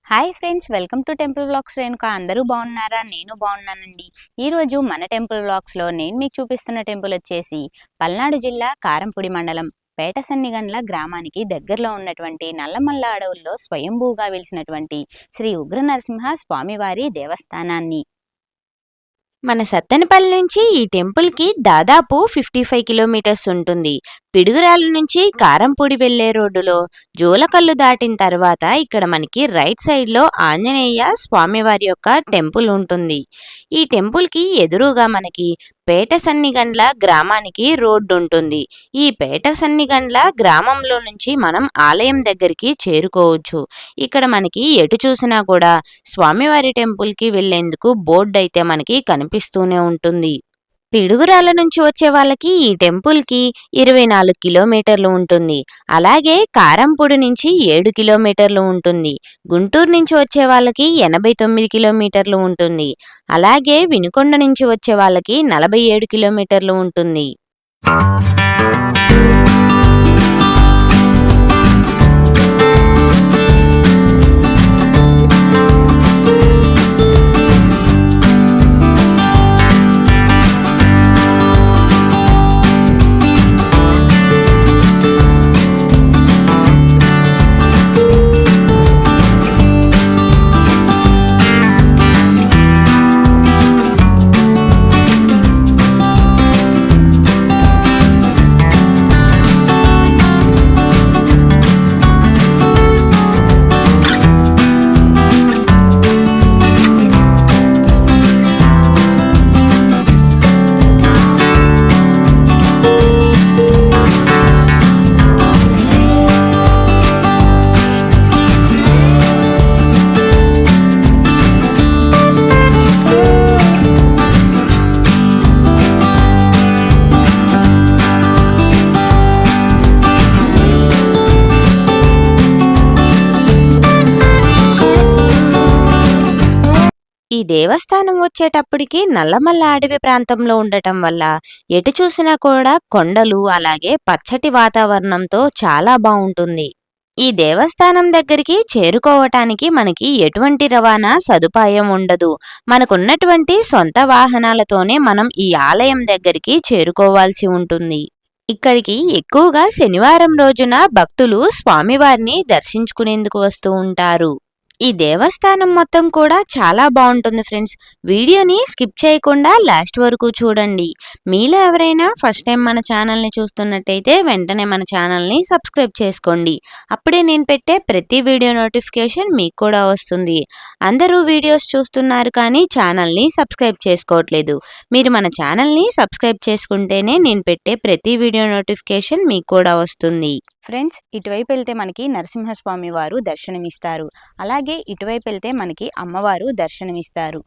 Hi friends, welcome to temple vlogs Renuka. అందరూ బాగున్నారా? నేను బాగున్నానండి. ఈరోజు మన టెంపుల్ వ్లాగ్స్లో నేను మీకు చూపిస్తున్న టెంపుల్ వచ్చేసి పల్నాడు జిల్లా కారంపూడి మండలం పేటసన్నిగండ్ల గ్రామానికి దగ్గరలో ఉన్నటువంటి నల్లమల్ల అడవుల్లో స్వయంభూగా వెలిసినటువంటి శ్రీ ఉగ్ర నరసింహ స్వామివారి దేవస్థానాన్ని. మన సత్తెనపల్లి నుంచి ఈ టెంపుల్కి దాదాపు 55 కిలోమీటర్స్ ఉంటుంది. పిడుగురాళ్ళ నుంచి కారంపూడి వెళ్లే రోడ్డులో జోలకల్లు దాటిన తర్వాత ఇక్కడ మనకి రైట్ సైడ్లో ఆంజనేయ స్వామివారి యొక్క టెంపుల్ ఉంటుంది. ఈ టెంపుల్కి ఎదురుగా మనకి పేటసన్నిగండ్ల గ్రామానికి రోడ్డు ఉంటుంది. ఈ పేటసన్నిగండ్ల గ్రామంలో నుంచి మనం ఆలయం దగ్గరికి చేరుకోవచ్చు. ఇక్కడ మనకి ఎటు చూసినా కూడా స్వామివారి టెంపుల్కి వెళ్లేందుకు బోర్డు అయితే మనకి కనిపిస్తూనే ఉంటుంది. పిడుగురాళ్ళ నుంచి వచ్చే వాళ్ళకి ఈ టెంపుల్కి 24 కిలోమీటర్లు ఉంటుంది. అలాగే కారంపూడి నుంచి 7 కిలోమీటర్లు ఉంటుంది. గుంటూరు నుంచి వచ్చే వాళ్ళకి 89 కిలోమీటర్లు ఉంటుంది. అలాగే వినుకొండ నుంచి వచ్చే వాళ్ళకి 47 కిలోమీటర్లు ఉంటుంది. ఈ దేవస్థానం వచ్చేటప్పటికి నల్లమల్ల అడవి ప్రాంతంలో ఉండటం వల్ల ఎటు చూసినా కూడా కొండలు అలాగే పచ్చటి వాతావరణంతో చాలా బాగుంటుంది. ఈ దేవస్థానం దగ్గరికి చేరుకోవటానికి మనకి ఎటువంటి రవాణా సదుపాయం ఉండదు. మనకున్నటువంటి సొంత వాహనాలతోనే మనం ఈ ఆలయం దగ్గరికి చేరుకోవాల్సి ఉంటుంది. ఇక్కడికి ఎక్కువగా శనివారం రోజున భక్తులు స్వామివారిని దర్శించుకునేందుకు వస్తూ ఉంటారు. ఈ దేవస్థానం మొత్తం కూడా చాలా బాగుంటుంది ఫ్రెండ్స్. వీడియోని స్కిప్ చేయకుండా లాస్ట్ వరకు చూడండి. మీలో ఎవరైనా ఫస్ట్ టైం మన ఛానల్ని చూస్తున్నట్టయితే వెంటనే మన ఛానల్ని సబ్స్క్రైబ్ చేసుకోండి. అప్పుడే నేను పెట్టే ప్రతి వీడియో నోటిఫికేషన్ మీకు కూడా వస్తుంది. అందరూ వీడియోస్ చూస్తున్నారు కానీ ఛానల్ని సబ్స్క్రైబ్ చేసుకోవట్లేదు. మీరు మన ఛానల్ని సబ్స్క్రైబ్ చేసుకుంటేనే నేను పెట్టే ప్రతి వీడియో నోటిఫికేషన్ మీకు కూడా వస్తుంది. ఫ్రెండ్స్, ఇటువైపు వెళ్తే మనకి నరసింహస్వామి వారు దర్శనమిస్తారు. అలాగే ఇటువైపు వెళ్తే మనకి అమ్మవారు దర్శనమిస్తారు.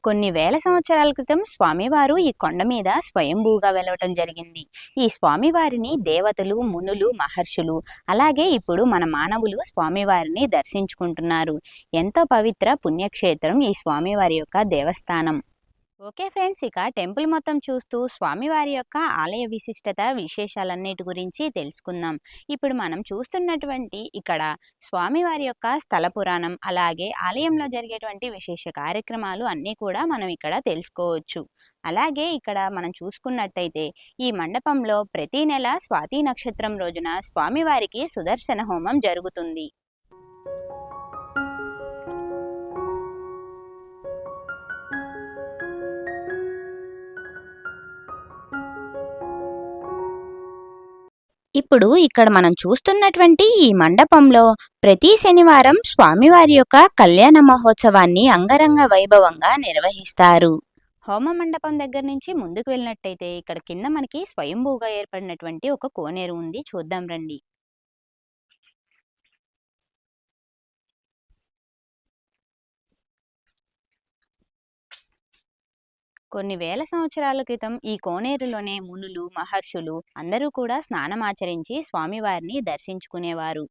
కొన్ని వేల సంవత్సరాల క్రితం స్వామివారు ఈ కొండ మీద స్వయంభూగా వెలవటం జరిగింది. ఈ స్వామివారిని దేవతలు, మునులు, మహర్షులు అలాగే ఇప్పుడు మన మానవులు స్వామివారిని దర్శించుకుంటున్నారు. ఎంతో పవిత్ర పుణ్యక్షేత్రం ఈ స్వామివారి యొక్క దేవస్థానం. ఓకే ఫ్రెండ్స్, ఇక టెంపుల్ మొత్తం చూస్తూ స్వామివారి యొక్క ఆలయ విశిష్టత విశేషాలన్నిటి గురించి తెలుసుకుందాం. ఇప్పుడు మనం చూస్తున్నటువంటి ఇక్కడ స్వామివారి యొక్క స్థల పురాణం అలాగే ఆలయంలో జరిగేటువంటి విశేష కార్యక్రమాలు అన్నీ కూడా మనం ఇక్కడ తెలుసుకోవచ్చు. అలాగే ఇక్కడ మనం చూసుకున్నట్టయితే ఈ మండపంలో ప్రతి నెల స్వాతి నక్షత్రం రోజున స్వామివారికి సుదర్శన హోమం జరుగుతుంది. ఇప్పుడు ఇక్కడ మనం చూస్తున్నటువంటి ఈ మండపంలో ప్రతి శనివారం స్వామివారి యొక్క కళ్యాణ మహోత్సవాన్ని అంగరంగ వైభవంగా నిర్వహిస్తారు. హోమ మండపం దగ్గర నుంచి ముందుకు వెళ్ళినట్టయితే ఇక్కడ కింద మనకి స్వయంభూగా ఏర్పడినటువంటి ఒక కోనేరు ఉంది. చూద్దాం రండి. కొన్ని వేల సంవత్సరాల క్రితం ఈ కోనేరులోనే మునులు, మహర్షులు అందరూ కూడా స్నానమాచరించి స్వామివారిని దర్శించుకునేవారు.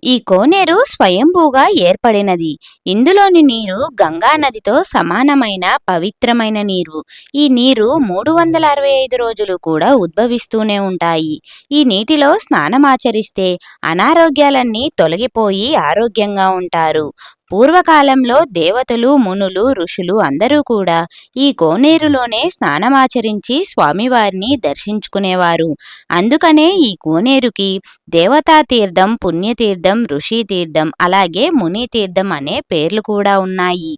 ఈ కోనేరు స్వయంభూగా ఏర్పడినది. ఇందులోని నీరు గంగా నదితో సమానమైన పవిత్రమైన నీరు. ఈ నీరు 365 రోజులు కూడా ఉద్భవిస్తూనే ఉంటాయి. ఈ నీటిలో స్నానమాచరిస్తే అనారోగ్యాలన్నీ తొలగిపోయి ఆరోగ్యంగా ఉంటారు. పూర్వకాలంలో దేవతలు, మునులు, ఋషులు అందరూ కూడా ఈ కోనేరులోనే స్నానమాచరించి స్వామివారిని దర్శించుకునేవారు. అందుకనే ఈ కోనేరుకి దేవతా తీర్థం, పుణ్యతీర్థం, ఋషి తీర్థం, అలాగే ముని తీర్థం అనే పేర్లు కూడా ఉన్నాయి.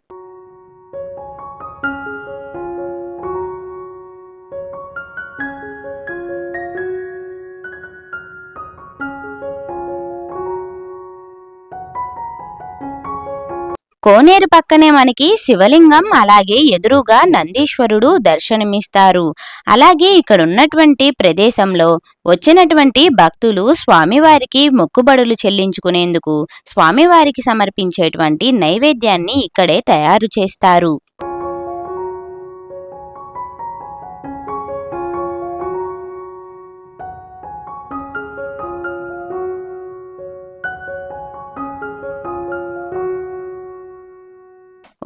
కోనేరు పక్కనే మనకి శివలింగం, అలాగే ఎదురుగా నందీశ్వరుడు దర్శనమిస్తారు. అలాగే ఇక్కడ ఉన్నటువంటి ప్రదేశంలో వచ్చినటువంటి భక్తులు స్వామివారికి మొక్కుబడులు చెల్లించుకునేందుకు స్వామివారికి సమర్పించేటువంటి నైవేద్యాన్ని ఇక్కడే తయారు చేస్తారు.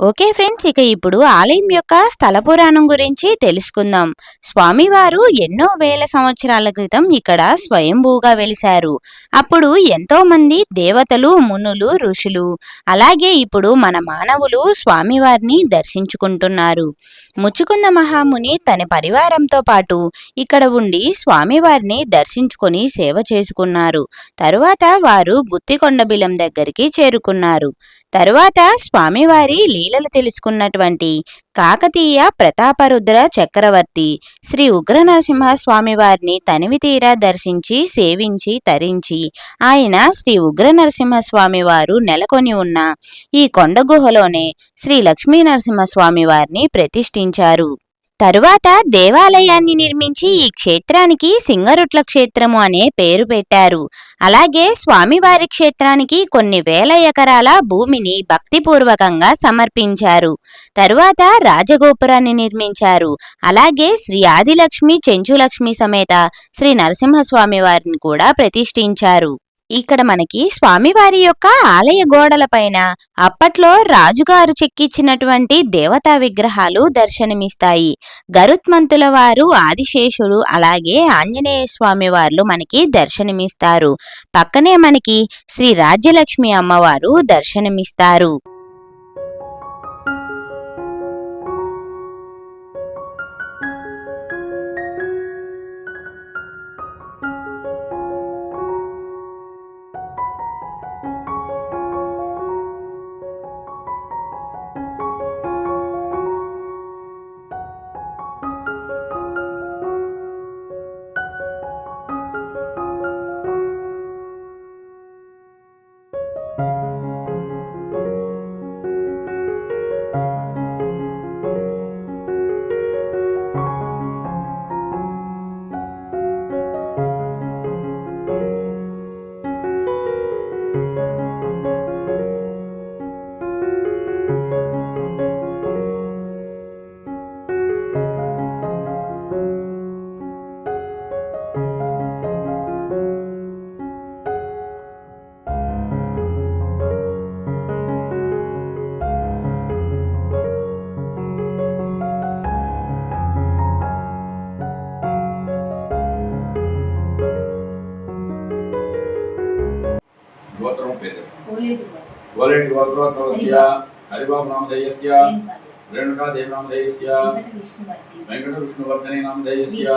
ఓకే ఫ్రెండ్స్, ఇక ఇప్పుడు ఆలయం యొక్క స్థల పురాణం గురించి తెలుసుకుందాం. స్వామివారు ఎన్నో వేల సంవత్సరాల క్రితం ఇక్కడ స్వయంభూగా వెలిశారు. అప్పుడు ఎంతో మంది దేవతలు, మునులు, ఋషులు, అలాగే ఇప్పుడు మన మానవులు స్వామివారిని దర్శించుకుంటున్నారు. ముచ్చుకుంద మహాముని తన పరివారంతో పాటు ఇక్కడ ఉండి స్వామివారిని దర్శించుకొని సేవ చేసుకున్నారు. తరువాత వారు గుత్తికొండబిలం దగ్గరికి చేరుకున్నారు. తరువాత స్వామివారి లీలలు తెలుసుకున్నటువంటి కాకతీయ ప్రతాపరుద్ర చక్రవర్తి శ్రీ ఉగ్రనరసింహ స్వామివారిని తనివి తీరా దర్శించి సేవించి తరించి ఆయన శ్రీ ఉగ్రనరసింహస్వామి వారు నెలకొని ఉన్న ఈ కొండ గుహలోనే శ్రీ లక్ష్మీ నరసింహస్వామి వారిని ప్రతిష్ఠించారు. తరువాత దేవాలయాన్ని నిర్మించి ఈ క్షేత్రానికి సింగరుట్ల క్షేత్రము అనే పేరు పెట్టారు. అలాగే స్వామివారి క్షేత్రానికి కొన్ని వేల ఎకరాల భూమిని భక్తిపూర్వకంగా సమర్పించారు. తరువాత రాజగోపురాన్ని నిర్మించారు. అలాగే శ్రీ ఆదిలక్ష్మి, చెంచులక్ష్మి సమేత శ్రీ నరసింహస్వామి వారిని కూడా ప్రతిష్ఠించారు. ఇక్కడ మనకి స్వామివారి యొక్క ఆలయ గోడల పైన అప్పట్లో రాజుగారు చెక్కించినటువంటి దేవతా విగ్రహాలు దర్శనమిస్తాయి. గరుత్మంతుల వారు, ఆదిశేషుడు, అలాగే ఆంజనేయ స్వామి వార్లు మనకి దర్శనమిస్తారు. పక్కనే మనకి శ్రీ రాజ్యలక్ష్మి అమ్మవారు దర్శనమిస్తారు. గోత్రం పేరు ఓలేటి గోత్రోద్భవస్య హరిబాబు నామధేయస్య రేణుకాదేవి నామధేయస్య వెంకట విష్ణువర్ధని నామధేయస్య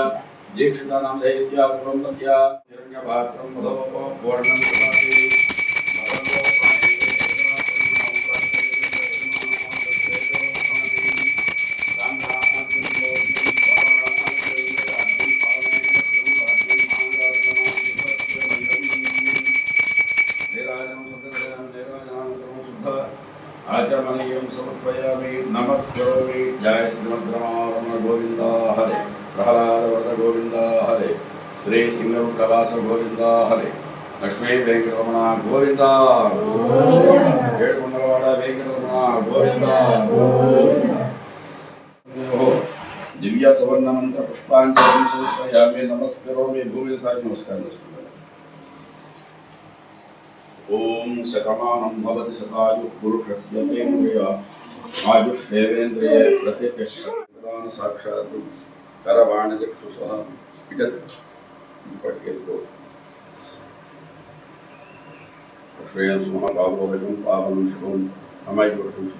దీక్షిత నామధేయస్య కుటుంబస్య హిరణ్యపాత్రం ముదోపో పూర్ణం సుభాసి नमस्करोमि। जय श्रीमद्रमारमण गोविंद हरे, प्रहलाद व्रत गोविंद हरे, श्री सिंहवास गोविंद हरे, लक्ष्मी वेंकटरमण गोविंद, ఏడుకొండలవాడ వెంకటరమణ గోవింద दिव्य सुवर्ण मंत्र पुष्पांजलि समर्पयामि। नमस्करोमि। भूमि नमस्कार। ओम शतमानं भवति शतायुः पुरुषस्य तेन्द्रिय आयुष्येवेन्द्रिये प्रतिष्ठितं साक्षात् करवाणि चक्षुषः इदं पठ्यते। श्रेयं सुमः भागवतं पावनं शुभं अमयवर्तुं।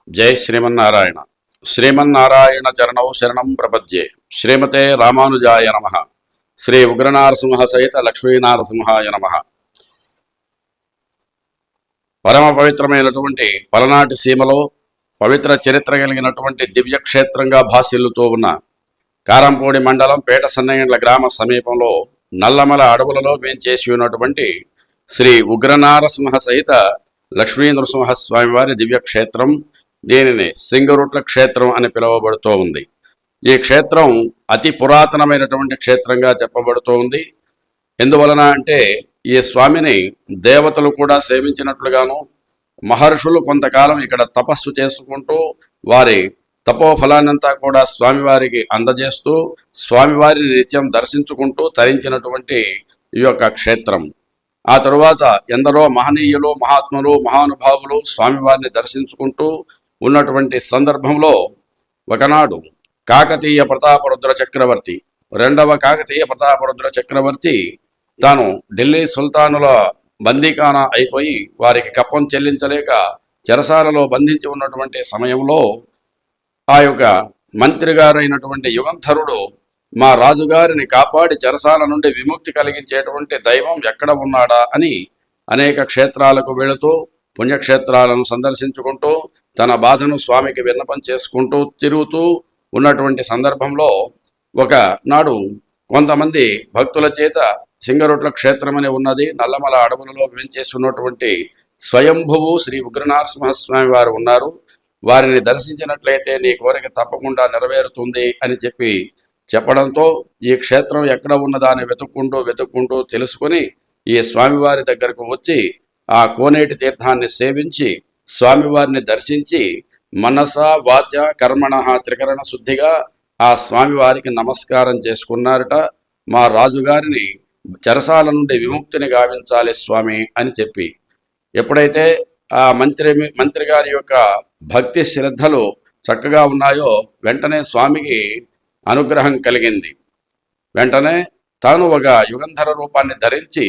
जय श्रीमन्नारायण। श्रीमन्नारायण चरणौ शरणं प्रपद्ये। श्रीमते रामानुजाय नमः। श्री उग्रनारसिंह सहित लक्ष्मीनारसिंहाय नमः। పరమ పవిత్రమైనటువంటి పలనాటి సీమలో పవిత్ర చరిత్ర కలిగినటువంటి దివ్యక్షేత్రంగా భాసిల్లుతూ ఉన్న కారంపూడి మండలం పేట సన్నగండ్ల గ్రామ సమీపంలో నల్లమల అడవులలో వేంచేసి ఉన్నటువంటి శ్రీ ఉగ్రనారసింహ సహిత లక్ష్మీ నరసింహస్వామి వారి దివ్యక్షేత్రం, దీనిని సింగరుట్ల క్షేత్రం అని పిలువబడుతూ ఉంది. ఈ క్షేత్రం అతి పురాతనమైనటువంటి క్షేత్రంగా చెప్పబడుతూ ఉంది. ఎందువలన అంటే ఈ స్వామిని దేవతలు కూడా సేవించినట్లుగాను, మహర్షులు కొంతకాలం ఇక్కడ తపస్సు చేసుకుంటూ వారి తపోఫలాన్నంతా కూడా స్వామివారికి అందజేస్తూ స్వామివారిని నిత్యం దర్శించుకుంటూ తరించినటువంటి ఈ యొక్క క్షేత్రం. ఆ తరువాత ఎందరో మహనీయులు, మహాత్ములు, మహానుభావులు స్వామివారిని దర్శించుకుంటూ ఉన్నటువంటి సందర్భంలో ఒకనాడు కాకతీయ ప్రతాపరుద్ర చక్రవర్తి, రెండవ కాకతీయ ప్రతాపరుద్ర చక్రవర్తి తాను ఢిల్లీ సుల్తానుల బందీఖానా అయిపోయి వారికి కప్పం చెల్లించలేక చెరసాలలో బంధించి ఉన్నటువంటి సమయంలో ఆ యొక్క మంత్రి గారైనటువంటి యుగంధరుడు మా రాజుగారిని కాపాడి చెరసాల నుండి విముక్తి కలిగించేటువంటి దైవం ఎక్కడ ఉన్నాడా అని అనేక క్షేత్రాలకు వెళుతూ పుణ్యక్షేత్రాలను సందర్శించుకుంటూ తన బాధను స్వామికి విన్నపం చేసుకుంటూ తిరుగుతూ ఉన్నటువంటి సందర్భంలో ఒకనాడు కొంతమంది భక్తుల చేత సింగరుట్ల క్షేత్రం అని ఉన్నది, నల్లమల అడవులలో వేంచేస్తున్నటువంటి స్వయంభువు శ్రీ ఉగ్రనారసింహస్వామి వారు ఉన్నారు, వారిని దర్శించినట్లయితే నీ కోరిక తప్పకుండా నెరవేరుతుంది అని చెప్పడంతో ఈ క్షేత్రం ఎక్కడ ఉన్నదాన్ని వెతుక్కుంటూ తెలుసుకుని ఈ స్వామివారి దగ్గరకు వచ్చి ఆ కోనేటి తీర్థాన్ని సేవించి స్వామివారిని దర్శించి మనస వాచ కర్మణ త్రికరణ శుద్ధిగా ఆ స్వామివారికి నమస్కారం చేసుకున్నారట. మా రాజుగారిని చెరసాల నుండి విముక్తిని గావించాలి స్వామి అని చెప్పి, ఎప్పుడైతే ఆ మంత్రి గారి యొక్క భక్తి శ్రద్ధలు చక్కగా ఉన్నాయో వెంటనే స్వామికి అనుగ్రహం కలిగింది. వెంటనే తాను ఒక యుగంధర రూపాన్ని ధరించి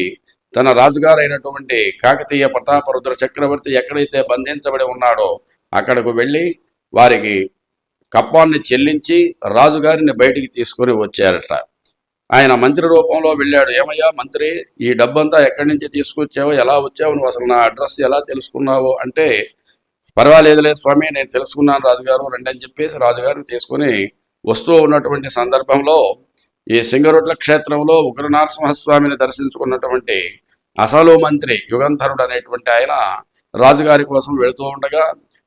తన రాజుగారైనటువంటి కాకతీయ ప్రతాపరుద్ర చక్రవర్తి ఎక్కడైతే బంధించబడి ఉన్నాడో అక్కడకు వెళ్ళి వారికి కప్పాన్ని చెల్లించి రాజుగారిని బయటికి తీసుకొని వచ్చారట. ఆయన మంత్రి రూపంలో వెళ్ళాడు. ఏమయ్యా మంత్రి, ఈ డబ్బంతా ఎక్కడి నుంచి తీసుకొచ్చావో, ఎలా వచ్చావు, నువ్వు అసలు నా అడ్రస్ ఎలా తెలుసుకున్నావో అంటే, పర్వాలేదులే స్వామి నేను తెలుసుకున్నాను రాజుగారు రండి అని చెప్పేసి రాజుగారిని తీసుకుని వస్తూ ఉన్నటువంటి సందర్భంలో ఈ సింగరుట్ల క్షేత్రంలో ఉగ్రనారసింహస్వామిని దర్శించుకున్నటువంటి అసలు మంత్రి యుగంధరుడు అనేటువంటి ఆయన రాజుగారి కోసం వెళుతూ ఉండగా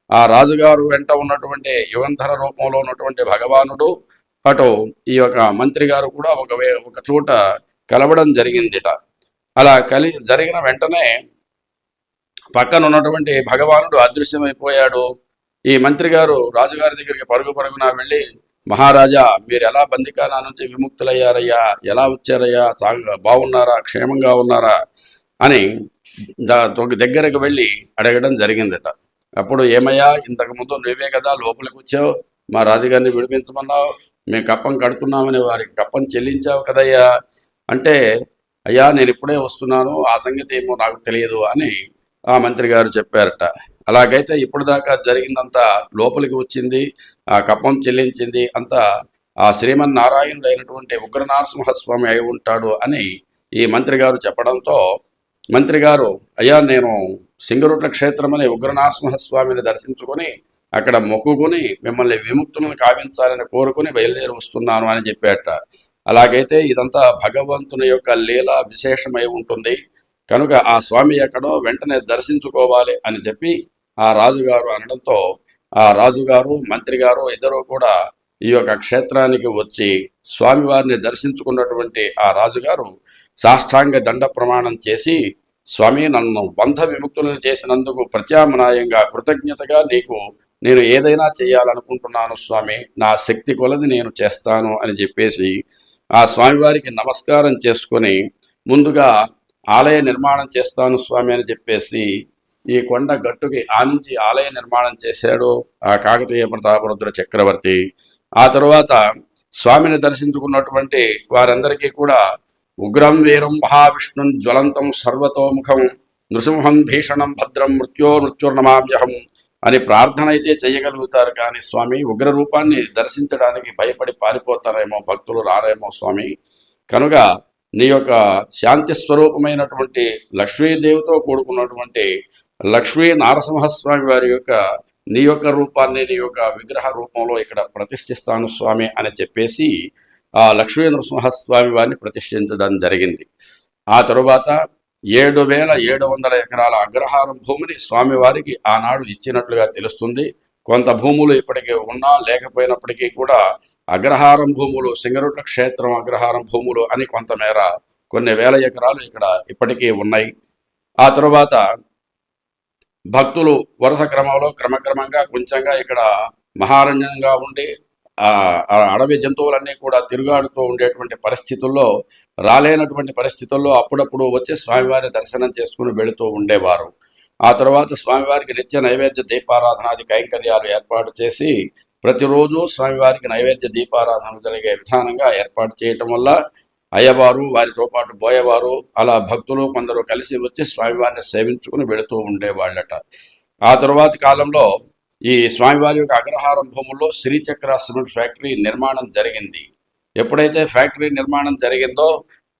ఆ రాజుగారు వెంట ఉన్నటువంటి యుగంధర రూపంలో ఉన్నటువంటి భగవానుడు అటు ఈ యొక్క మంత్రి గారు కూడా ఒక చోట కలవడం జరిగిందిట. అలా జరిగిన వెంటనే పక్కన ఉన్నటువంటి భగవానుడు అదృశ్యమైపోయాడు. ఈ మంత్రి గారు రాజుగారి దగ్గరికి పరుగున వెళ్ళి, మహారాజా, మీరు ఎలా బందికానా నుంచి విముక్తులయ్యారయ్యా, ఎలా వచ్చారయ్యా, బాగున్నారా, క్షేమంగా ఉన్నారా అని దగ్గరకు వెళ్ళి అడగడం జరిగిందట. అప్పుడు, ఏమయ్యా, ఇంతకుముందు నువ్వే కదా లోపలికి వచ్చావు, మా రాజుగారిని విడిపించమన్నావు, మేము కప్పం కడుతున్నామని వారికి కప్పం చెల్లించావు కదయ్యా అంటే, అయ్యా నేను ఇప్పుడే వస్తున్నాను, ఆ సంగతి ఏమో నాకు తెలియదు అని ఆ మంత్రి గారు చెప్పారట. అలాగైతే ఇప్పుడు దాకా జరిగిందంతా లోపలికి వచ్చింది, ఆ కప్పం చెల్లించింది అంతా ఆ శ్రీమన్నారాయణుడు అయినటువంటి ఉగ్రనరసింహస్వామి అయి ఉంటాడు అని ఈ మంత్రి గారు చెప్పడంతో, మంత్రి గారు, అయ్యా నేను సింగరుట్ల క్షేత్రం అనే ఉగ్రనరసింహస్వామిని దర్శించుకొని అక్కడ మొక్కుకొని మిమ్మల్ని విముక్తులను కావించాలని కోరుకుని బయలుదేరి వస్తున్నాను అని చెప్పాట. అలాగైతే ఇదంతా భగవంతుని యొక్క లీల విశేషమై ఉంటుంది కనుక ఆ స్వామి ఎక్కడో వెంటనే దర్శించుకోవాలి అని చెప్పి ఆ రాజుగారు అనడంతో, ఆ రాజుగారు మంత్రి గారు ఇద్దరు కూడా ఈ యొక్క క్షేత్రానికి వచ్చి స్వామివారిని దర్శించుకున్నటువంటి ఆ రాజుగారు సాష్టాంగ దండ ప్రమాణం చేసి, స్వామి, నన్ను బంధ విముక్తులను చేసినందుకు ప్రత్యామ్నాయంగా కృతజ్ఞతగా నీకు నేను ఏదైనా చేయాలనుకుంటున్నాను స్వామి, నా శక్తి కొలది నేను చేస్తాను అని చెప్పేసి ఆ స్వామివారికి నమస్కారం చేసుకొని ముందుగా ఆలయ నిర్మాణం చేస్తాను స్వామి అని చెప్పేసి ఈ కొండ గట్టుకి ఆనించి ఆలయ నిర్మాణం చేశాడు ఆ కాకతీయ ప్రతాపరుద్ర చక్రవర్తి. ఆ తరువాత స్వామిని దర్శించుకున్నటువంటి వారందరికీ కూడా ఉగ్రం వీరం మహావిష్ణుం జ్వలంతం సర్వతోముఖం నృసింహం భీషణం భద్రం మృత్యుర్నమామ్యహం అని ప్రార్థన అయితే చేయగలుగుతారు, కానీ స్వామి ఉగ్ర రూపాన్ని దర్శించడానికి భయపడి పారిపోతారేమో, భక్తులు రారేమో స్వామి, కనుక నీ యొక్క శాంతి స్వరూపమైనటువంటి లక్ష్మీదేవితో కూడుకున్నటువంటి లక్ష్మీ నరసింహస్వామి వారి యొక్క నీ యొక్క రూపాన్ని నీ యొక్క విగ్రహ రూపంలో ఇక్కడ ప్రతిష్ఠిస్తాను స్వామి అని చెప్పేసి ఆ లక్ష్మీ నరసింహస్వామి వారిని ప్రతిష్ఠించడం జరిగింది. ఆ తరువాత 7,700 ఎకరాల అగ్రహారం భూమిని స్వామివారికి ఆనాడు ఇచ్చినట్లుగా తెలుస్తుంది. కొంత భూములు ఇప్పటికీ ఉన్నా లేకపోయినప్పటికీ కూడా అగ్రహారం భూములు, సింగరుట్ల క్షేత్రం అగ్రహారం భూములు అని కొంతమేర కొన్ని వేల ఎకరాలు ఇక్కడ ఇప్పటికీ ఉన్నాయి. ఆ తరువాత భక్తులు వరుస క్రమంలో క్రమక్రమంగా కొంచెంగా ఇక్కడ మహారణ్యంగా ఉండి అడవి జంతువులన్నీ కూడా తిరుగాడుతూ ఉండేటువంటి పరిస్థితుల్లో, రాలేనటువంటి పరిస్థితుల్లో అప్పుడప్పుడు వచ్చి స్వామివారి దర్శనం చేసుకుని వెళుతూ ఉండేవారు. ఆ తర్వాత స్వామివారికి నిత్య నైవేద్య దీపారాధనాది కైంకర్యాలు ఏర్పాటు చేసి ప్రతిరోజు స్వామివారికి నైవేద్య దీపారాధన జరిగే విధానంగా ఏర్పాటు చేయటం వల్ల అయ్యవారు, వారితో పాటు బోయవారు, అలా భక్తులు కొందరు కలిసి వచ్చి స్వామివారిని సేవించుకుని వెళుతూ ఉండేవాళ్ళట. ఆ తరువాతి కాలంలో ఈ స్వామివారి యొక్క అగ్రహారం భూముల్లో శ్రీచక్ర సిమెంట్ ఫ్యాక్టరీ నిర్మాణం జరిగింది. ఎప్పుడైతే ఫ్యాక్టరీ నిర్మాణం జరిగిందో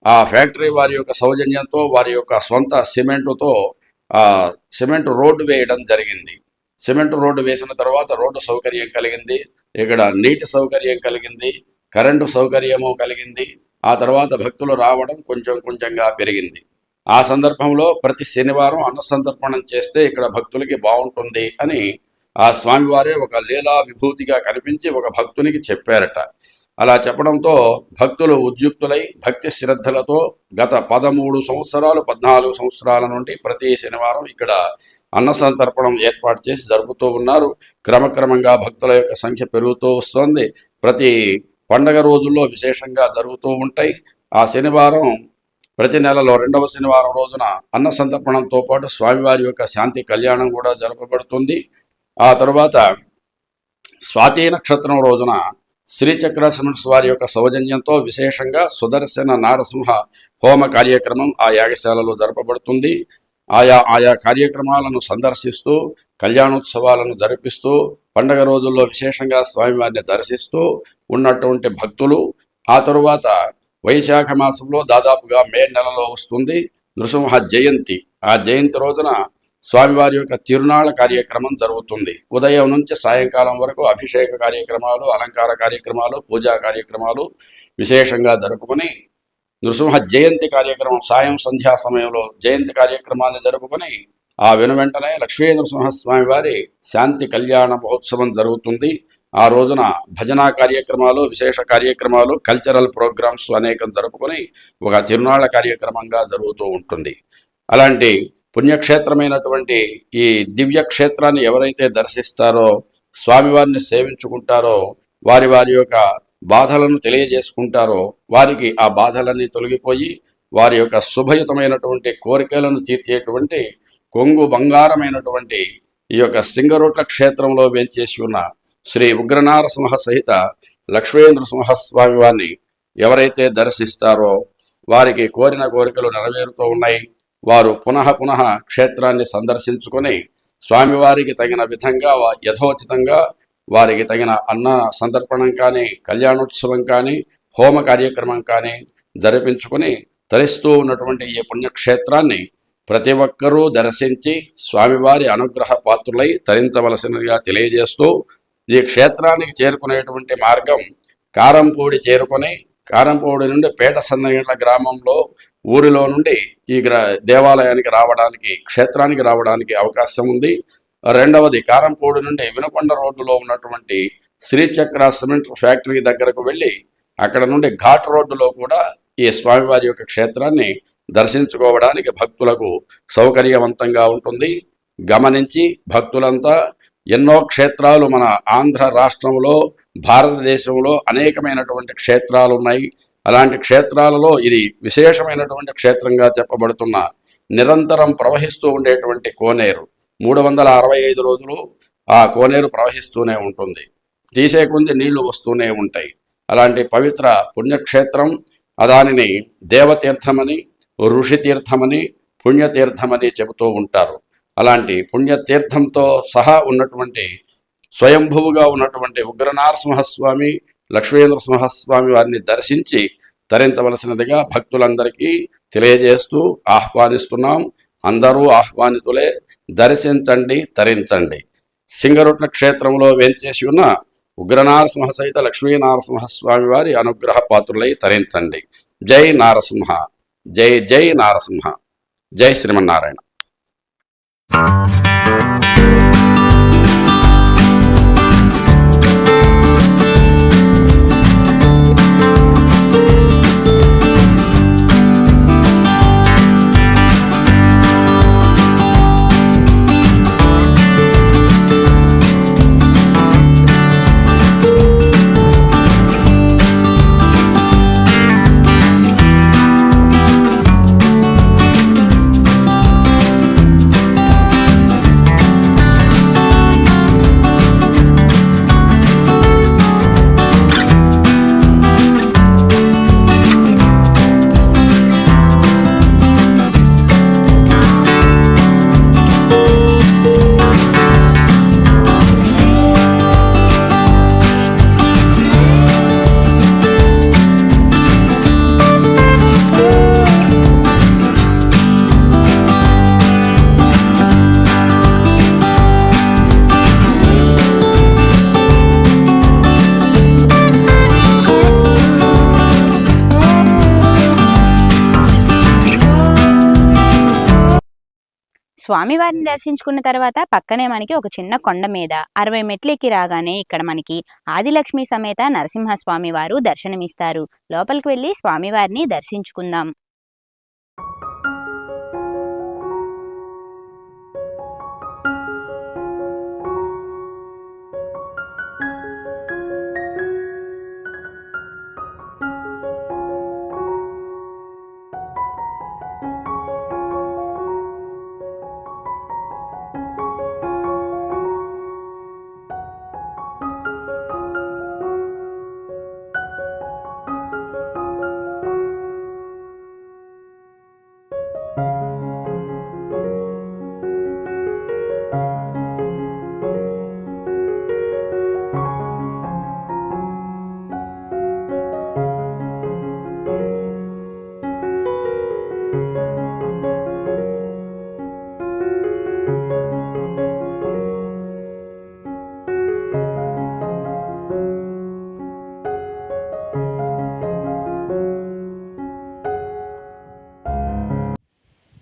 ఆ ఫ్యాక్టరీ వారి యొక్క సౌజన్యంతో, వారి యొక్క సొంత సిమెంటుతో సిమెంట్ రోడ్డు వేయడం జరిగింది. సిమెంట్ రోడ్డు వేసిన తర్వాత రోడ్డు సౌకర్యం కలిగింది, ఇక్కడ నీటి సౌకర్యం కలిగింది, కరెంటు సౌకర్యము కలిగింది. ఆ తర్వాత భక్తులు రావడం కొంచెం కొంచెంగా పెరిగింది. ఆ సందర్భంలో ప్రతి శనివారం అన్నసంతర్పణం చేస్తే ఇక్కడ భక్తులకి బాగుంటుంది అని ఆ స్వామివారే ఒక లీలా విభూతిగా కనిపించి ఒక భక్తునికి చెప్పారట. అలా చెప్పడంతో భక్తులు ఉద్యుక్తులై భక్తి శ్రద్ధలతో గత 13 సంవత్సరాలు 14 సంవత్సరాల నుండి ప్రతి శనివారం ఇక్కడ అన్నసంతర్పణం ఏర్పాటు చేసి జరుపుతూ ఉన్నారు. క్రమక్రమంగా భక్తుల యొక్క సంఖ్య పెరుగుతూ వస్తోంది. ప్రతి పండగ రోజుల్లో విశేషంగా జరుగుతూ ఉంటాయి. ఆ శనివారం ప్రతి నెలలో 2వ శనివారం రోజున అన్నసంతర్పణంతో పాటు స్వామివారి యొక్క శాంతి కళ్యాణం కూడా జరపబడుతుంది. ఆ తర్వాత స్వాతి నక్షత్రం రోజున శ్రీచక్ర సిమెంట్స్ వారి యొక్క సౌజన్యంతో విశేషంగా సుదర్శన నారసింహ హోమ కార్యక్రమం ఆ యాగశాలలో జరపబడుతుంది. ఆయా కార్యక్రమాలను సందర్శిస్తూ కళ్యాణోత్సవాలను జరిపిస్తూ పండగ రోజుల్లో విశేషంగా స్వామివారిని దర్శిస్తూ ఉన్నటువంటి భక్తులు ఆ తరువాత వైశాఖ మాసంలో దాదాపుగా మే నెలలో వస్తుంది నృసింహ జయంతి. ఆ జయంతి రోజున స్వామివారి యొక్క తిరునాళ్ళ కార్యక్రమం జరుగుతుంది. ఉదయం నుంచి సాయంకాలం వరకు అభిషేక కార్యక్రమాలు, అలంకార కార్యక్రమాలు, పూజా కార్యక్రమాలు విశేషంగా జరుపుకొని నృసింహ జయంతి కార్యక్రమం సాయం సంధ్యా సమయంలో జయంతి కార్యక్రమాన్ని జరుపుకొని ఆ వెనువెంటనే లక్ష్మీ నృసింహస్వామి వారి శాంతి కళ్యాణ మహోత్సవం జరుగుతుంది. ఆ రోజున భజనా కార్యక్రమాలు, విశేష కార్యక్రమాలు, కల్చరల్ ప్రోగ్రామ్స్ అనేకం జరుపుకొని ఒక తిరునాళ్ల కార్యక్రమంగా జరుగుతూ ఉంటుంది. అలాంటి పుణ్యక్షేత్రమైనటువంటి ఈ దివ్య క్షేత్రాన్ని ఎవరైతే దర్శిస్తారో, స్వామివారిని సేవించుకుంటారో, వారి వారి యొక్క బాధలను తెలియజేసుకుంటారో వారికి ఆ బాధలన్నీ తొలగిపోయి వారి యొక్క శుభయుతమైనటువంటి కోరికలను తీర్చేటువంటి కొంగు బంగారమైనటువంటి ఈ యొక్క సింగరోట్ల క్షేత్రంలో వేంచేసి ఉన్న శ్రీ ఉగ్రనారసింహ సహిత లక్ష్మీనరసింహస్వామి వారిని ఎవరైతే దర్శిస్తారో వారికి కోరిన కోరికలు నెరవేరుతూ ఉన్నాయి. వారు పునః పునః క్షేత్రాన్ని సందర్శించుకొని స్వామివారికి తగిన విధంగా యథోచితంగా వారికి తగిన అన్న సంతర్పణం కానీ, కళ్యాణోత్సవం కానీ, హోమ కార్యక్రమం కానీ జరిపించుకొని తరిస్తూ ఉన్నటువంటి ఈ పుణ్యక్షేత్రాన్ని ప్రతి ఒక్కరూ దర్శించి స్వామివారి అనుగ్రహ పాత్రులై తరించవలసినదిగా తెలియజేస్తూ, ఈ క్షేత్రానికి చేరుకునేటువంటి మార్గం కారంపూడి చేరుకొని కారంపూడి నుండి పేట సన్నగండ్ల గ్రామంలో ఊరిలో నుండి ఈ దేవాలయానికి రావడానికి, క్షేత్రానికి రావడానికి అవకాశం ఉంది. రెండవది కారంపూడి నుండి వినుకొండ రోడ్డులో ఉన్నటువంటి శ్రీచక్ర సిమెంట్ ఫ్యాక్టరీ దగ్గరకు వెళ్ళి అక్కడ నుండి ఘాట్ రోడ్డులో కూడా ఈ స్వామివారి యొక్క క్షేత్రాన్ని దర్శించుకోవడానికి భక్తులకు సౌకర్యవంతంగా ఉంటుంది. గమనించి భక్తులంతా ఎన్నో క్షేత్రాలు మన ఆంధ్ర రాష్ట్రంలో, భారతదేశంలో అనేకమైనటువంటి క్షేత్రాలు ఉన్నాయి. అలాంటి క్షేత్రాలలో ఇది విశేషమైనటువంటి క్షేత్రంగా చెప్పబడుతున్న నిరంతరం ప్రవహిస్తూ ఉండేటువంటి కోనేరు 365 రోజులు ఆ కోనేరు ప్రవహిస్తూనే ఉంటుంది. తీసే కొంది నీళ్లు వస్తూనే ఉంటాయి. అలాంటి పవిత్ర పుణ్యక్షేత్రం. దానిని దేవతీర్థమని, ఋషితీర్థమని, పుణ్యతీర్థమని చెబుతూ ఉంటారు. అలాంటి పుణ్యతీర్థంతో సహా ఉన్నటువంటి స్వయంభువుగా ఉన్నటువంటి ఉగ్రనారసింహస్వామి, లక్ష్మీనరసింహస్వామి వారిని దర్శించి తరించవలసినదిగా భక్తులందరికీ తెలియజేస్తూ ఆహ్వానిస్తున్నాం. అందరూ ఆహ్వానితులే. దర్శించండి, తరించండి. సింగరొట్ల క్షేత్రంలో వేంచేసి ఉన్న ఉగ్రనారసింహ సహిత లక్ష్మీనారసింహస్వామి వారి అనుగ్రహ పాత్రులై తరించండి. జై నారసింహ, జై జై నారసింహ, జై శ్రీమన్నారాయణ. స్వామివారిని దర్శించుకున్న తర్వాత పక్కనే మనకి ఒక చిన్న కొండ మీద 60 మెట్లు ఎక్కి రాగానే ఇక్కడ మనకి ఆదిలక్ష్మి సమేత నరసింహస్వామి వారు దర్శనమిస్తారు. లోపలికి వెళ్ళి స్వామివారిని దర్శించుకుందాం.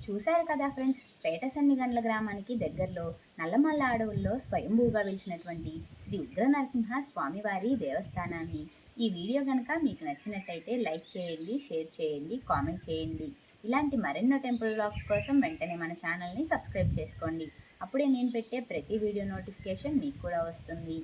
చూశారు కదా ఫ్రెండ్స్, పేటసన్నిగండ్ల గ్రామానికి దగ్గరలో నల్లమల్ల అడవుల్లో స్వయంభూగా వెలిసినటువంటి శ్రీ ఉగ్ర నరసింహ స్వామివారి దేవస్థానాన్ని. ఈ వీడియో కనుక మీకు నచ్చినట్టయితే లైక్ చేయండి, షేర్ చేయండి, కామెంట్ చేయండి. ఇలాంటి మరెన్నో టెంపుల్ వ్లాగ్స్ కోసం వెంటనే మన ఛానల్ని సబ్స్క్రైబ్ చేసుకోండి. అప్పుడే నేను పెట్టే ప్రతి వీడియో నోటిఫికేషన్ మీకు కూడా వస్తుంది.